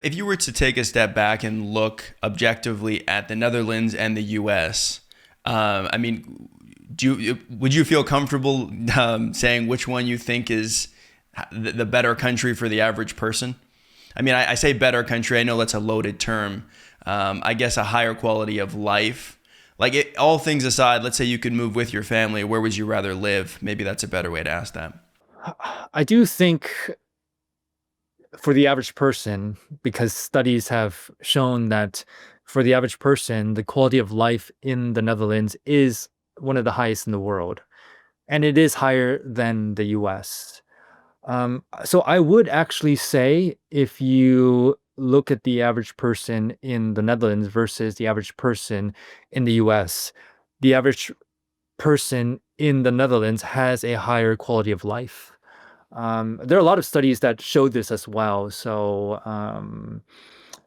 If you were to take a step back and look objectively at the Netherlands and the U.S., I mean, would you feel comfortable saying which one you think is the better country for the average person? I mean, I say better country. I know that's a loaded term. I guess a higher quality of life. Like all things aside, let's say you could move with your family. Where would you rather live? Maybe that's a better way to ask that. I do think for the average person, because studies have shown that for the average person, the quality of life in the Netherlands is one of the highest in the world, and it is higher than the US. So I would actually say if you look at the average person in the Netherlands versus the average person in the US, the average person in the Netherlands has a higher quality of life. There are a lot of studies that show this as well.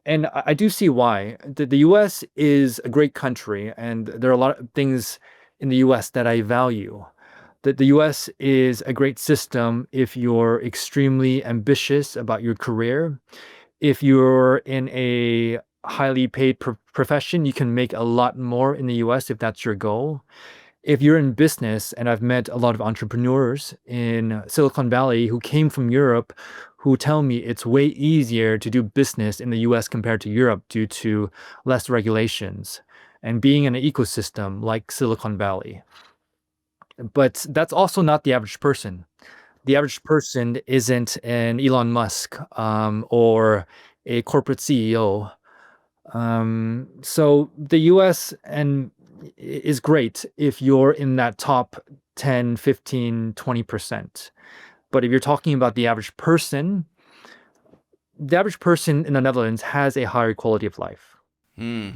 And I do see why. The US is a great country, and there are a lot of things in the US that I value. The US is a great system if you're extremely ambitious about your career. If you're in a highly paid profession, you can make a lot more in the US if that's your goal. If you're in business, and I've met a lot of entrepreneurs in Silicon Valley who came from Europe who tell me it's way easier to do business in the US compared to Europe due to less regulations and being in an ecosystem like Silicon Valley. But that's also not the average person. The average person isn't an Elon Musk or a corporate CEO. So the US and is great if you're in that top 10, 15, 20%. But if you're talking about the average person in the Netherlands has a higher quality of life. Hmm.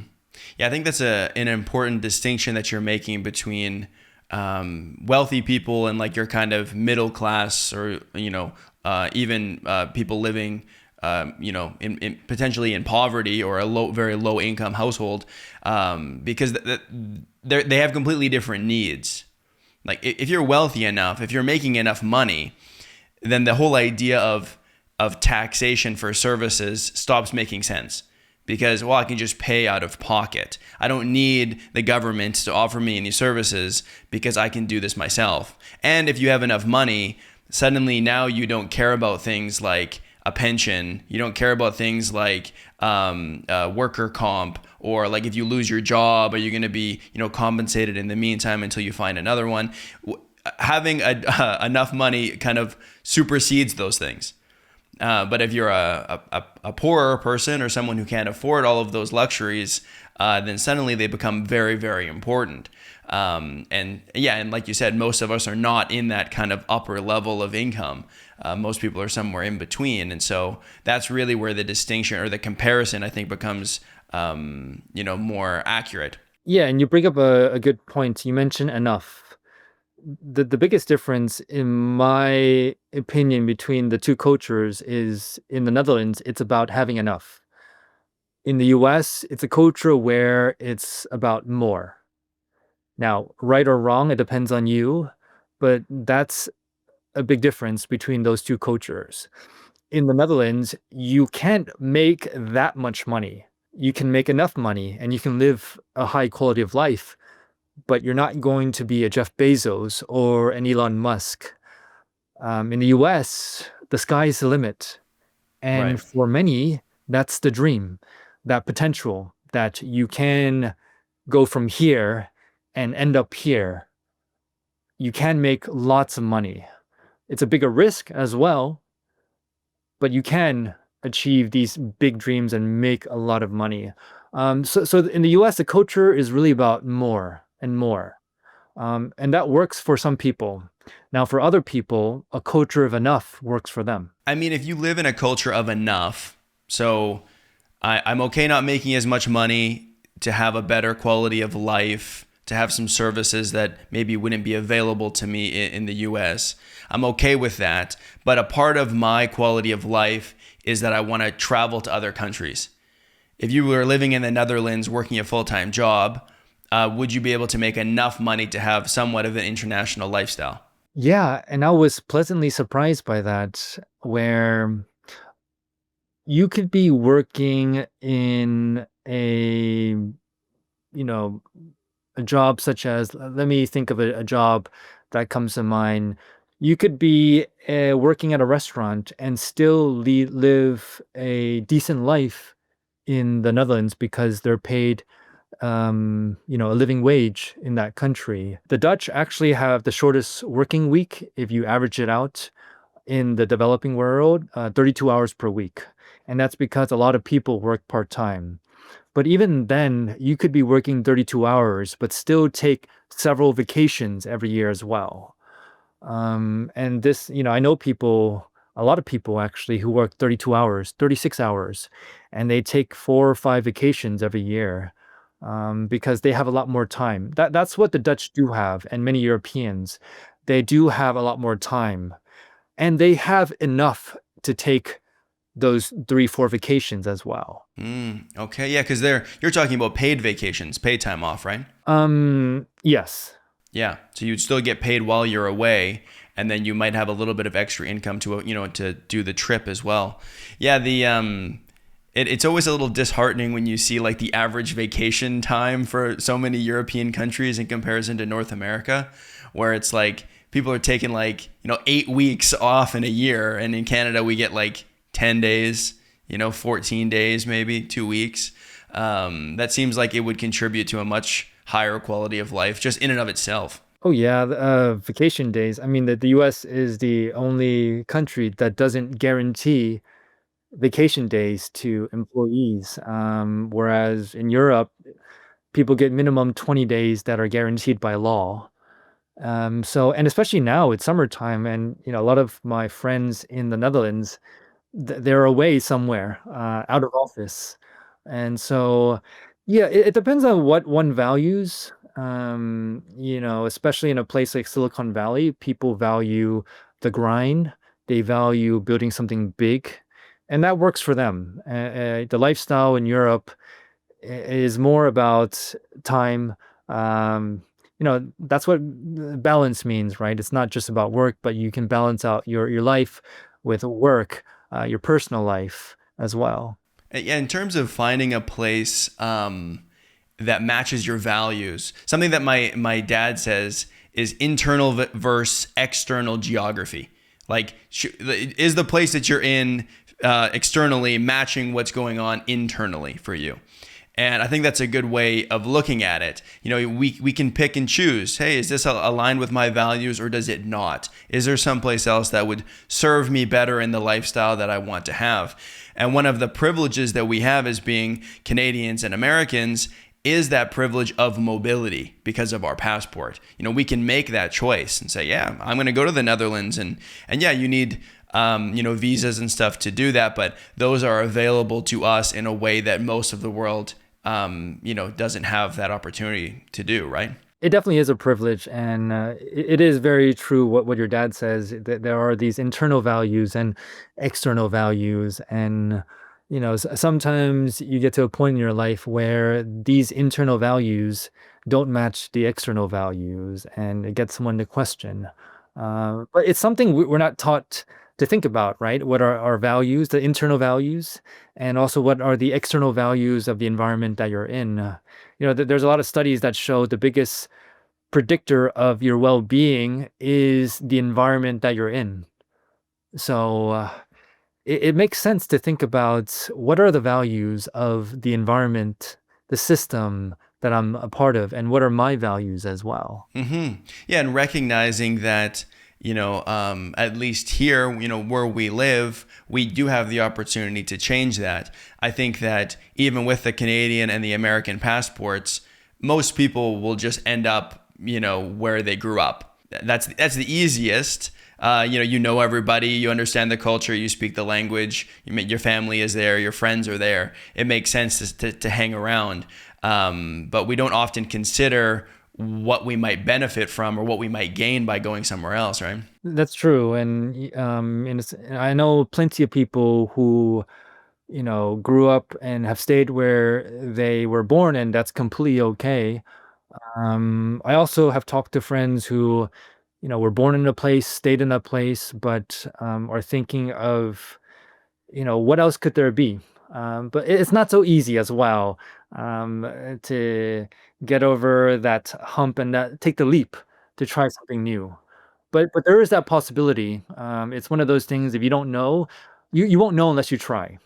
Yeah, I think that's an important distinction that you're making between wealthy people and like your kind of middle class, or even people living in potentially in poverty or a very low income household, because they have completely different needs. Like if you're wealthy enough, if you're making enough money, then the whole idea of taxation for services stops making sense, because, well, I can just pay out of pocket. I don't need the government to offer me any services because I can do this myself. And if you have enough money, suddenly now you don't care about things like a pension. You don't care about things like worker comp, or like if you lose your job, are you going to be compensated in the meantime until you find another one? Having enough money kind of supersedes those things. But if you're a poorer person or someone who can't afford all of those luxuries, then suddenly they become very, very important. And like you said, most of us are not in that kind of upper level of income. Most people are somewhere in between. And so that's really where the distinction or the comparison, I think, becomes more accurate. Yeah, and you bring up a good point. You mentioned enough. The biggest difference, in my opinion, between the two cultures is in the Netherlands, it's about having enough. In the US, it's a culture where it's about more. Now, right or wrong, it depends on you, but that's a big difference between those two cultures. In the Netherlands, you can't make that much money. You can make enough money and you can live a high quality of life, but you're not going to be a Jeff Bezos or an Elon Musk. In the US, the sky is the limit. Right. And for many, that's the dream, that potential that you can go from here and end up here. You can make lots of money. It's a bigger risk as well, but you can achieve these big dreams and make a lot of money. So in the US, the culture is really about more and more. And that works for some people. Now, for other people, a culture of enough works for them. I mean, if you live in a culture of enough, so I'm okay not making as much money to have a better quality of life, to have some services that maybe wouldn't be available to me in the US. I'm okay with that. But a part of my quality of life is that I want to travel to other countries. If you were living in the Netherlands working a full-time job, would you be able to make enough money to have somewhat of an international lifestyle? Yeah, and I was pleasantly surprised by that, where you could be working in you know, a job such as, let me think of a job that comes to mind. You could be working at a restaurant and still live a decent life in the Netherlands because they're paid, a living wage in that country. The Dutch actually have the shortest working week if you average it out in the developing world, 32 hours per week. And that's because a lot of people work part-time. But even then, you could be working 32 hours, but still take several vacations every year as well. And this, I know people, a lot of people actually who work 32 hours, 36 hours, and they take 4 or 5 vacations every year, because they have a lot more time. That's what the Dutch do have, and many Europeans. They do have a lot more time, and they have enough to take those 3, 4 vacations as well. Okay, yeah, because you're talking about paid vacations, paid time off, right? Yes. Yeah, so you'd still get paid while you're away, and then you might have a little bit of extra income to do the trip as well. Yeah, it's always a little disheartening when you see like the average vacation time for so many European countries in comparison to North America, where it's like people are taking like 8 weeks off in a year, and in Canada we get like 10 days, 14 days, maybe 2 weeks. That seems like it would contribute to a much higher quality of life just in and of itself. Oh yeah, vacation days. I mean, the US is the only country that doesn't guarantee vacation days to employees. Whereas in Europe, people get minimum 20 days that are guaranteed by law. And especially now it's summertime, and a lot of my friends in the Netherlands, they're away somewhere, out of office. And so, yeah, it depends on what one values. Especially in a place like Silicon Valley, people value the grind. They value building something big, and that works for them. The lifestyle in Europe is more about time. That's what balance means, right? It's not just about work, but you can balance out your life with work, your personal life as well. Yeah, in terms of finding a place that matches your values, something that my dad says is internal versus external geography. Like, is the place that you're in externally matching what's going on internally for you? And I think that's a good way of looking at it. We can pick and choose. Hey, is this aligned with my values or does it not? Is there someplace else that would serve me better in the lifestyle that I want to have? And one of the privileges that we have as being Canadians and Americans is that privilege of mobility because of our passport. We can make that choice and say, yeah, I'm going to go to the Netherlands, and yeah, you need visas and stuff to do that, but those are available to us in a way that most of the world doesn't have that opportunity to do, right? It definitely is a privilege, and it is very true what your dad says, that there are these internal values and external values, and sometimes you get to a point in your life where these internal values don't match the external values, and it gets someone to question. But it's something we're not taught to think about, right? What are our values, the internal values, and also what are the external values of the environment that you're in? There's a lot of studies that show the biggest predictor of your well-being is the environment that you're in. So it makes sense to think about what are the values of the environment, the system that I'm a part of, and what are my values as well. Yeah, and recognizing that at least here, where we live, we do have the opportunity to change that. I think that even with the Canadian and the American passports, most people will just end up, where they grew up. That's the easiest. Everybody, you understand the culture, you speak the language, your family is there, your friends are there. It makes sense to hang around. But we don't often consider what we might benefit from or what we might gain by going somewhere else, right? That's true. I know plenty of people who, grew up and have stayed where they were born, and that's completely okay. I also have talked to friends who, were born in a place, stayed in a place, but are thinking of what else could there be? But it's not so easy as well, to get over that hump and take the leap to try something new. But there is that possibility. It's one of those things, if you don't know, you won't know unless you try.